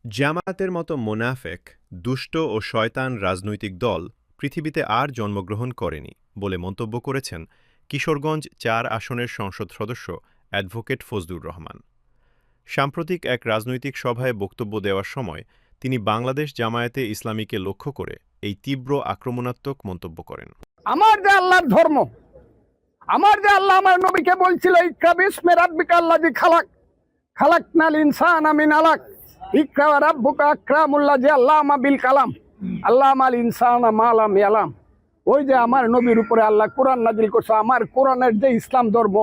জামায়াতের মতো মোনাফেক, দুষ্ট ও শয়তান রাজনৈতিক দল পৃথিবীতে আর জন্মগ্রহণ করেনি বলে মন্তব্য করেছেন কিশোরগঞ্জ ৪ আসনের সংসদ সদস্য অ্যাডভোকেট ফজলুর রহমান। সাম্প্রতিক এক রাজনৈতিক সভায় বক্তব্য দেওয়ার সময় তিনি বাংলাদেশ জামায়াতে ইসলামীকে লক্ষ্য করে এই তীব্র আক্রমণাত্মক মন্তব্য করেন। আমার যে আল্লাহর ধর্ম, আমার যে আল্লাহ আমার নবীকে বলছিল ইকরা বিসমি রাব্বিকা আল্লাযী খালাক, খালাকনাল ইনসানা মিন আলাক, ইকরা ওয়া রাব্বুকা আকরামুল্লাযী আল্লামা বিল কালাম, আল্লামাল ইনসানা মা লাম ইয়ালাম। ওই যে আমার নবীর উপরে আল্লাহ কোরআন নাজিল করছে, আমার কোরআনের যে ইসলাম ধর্ম,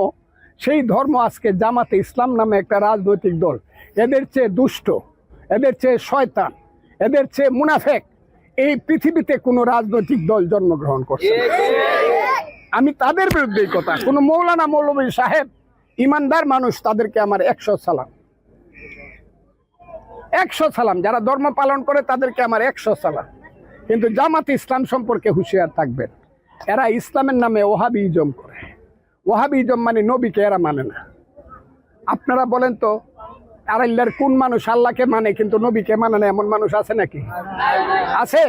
সেই ধর্ম আজকে জামাতে ইসলাম নামে একটা রাজনৈতিক দল, এদের চেয়ে দুষ্ট, এদের চেয়ে শয়তান, এদের চেয়ে মুনাফেক এই পৃথিবীতে কোনো রাজনৈতিক দল জন্মগ্রহণ করছে না। আমি তাদের বিরুদ্ধে কথা, কোনো মৌলানা মৌলভী সাহেব ইমানদার মানুষ, তাদেরকে আমার 100 সালাম, 100 সালাম। যারা ধর্ম পালন করে তাদেরকে আমার 100 সালাম। কিন্তু জামাতে ইসলাম সম্পর্কে হুঁশিয়ার থাকবেন, এরা ইসলামের নামে ওহাবিজম করে। ওহাবিজম মানে নবীকে এরা মানে না। আপনারা বলেন তো, আল্লাহর কোন মানুষ আল্লাহকে মানে কিন্তু নবীকে মানে না, এমন মানুষ আছে নাকি? আছে।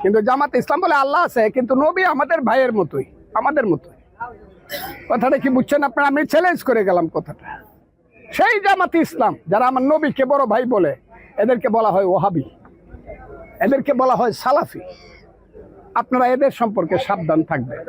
কিন্তু জামাতে ইসলাম বলে আল্লাহ আছে, কিন্তু নবী আমাদের ভাইয়ের মতোই, আমাদের মতোই। কথাটা কি বুঝছেন আপনারা? আমি চ্যালেঞ্জ করে গেলাম কথাটা। সেই জামাতে ইসলাম যারা আমার নবীকে বড় ভাই বলে, এদেরকে বলা হয় ওহাবি, এদেরকে বলা হয় সালাফি। আপনারা এদের সম্পর্কে সাবধান থাকবেন।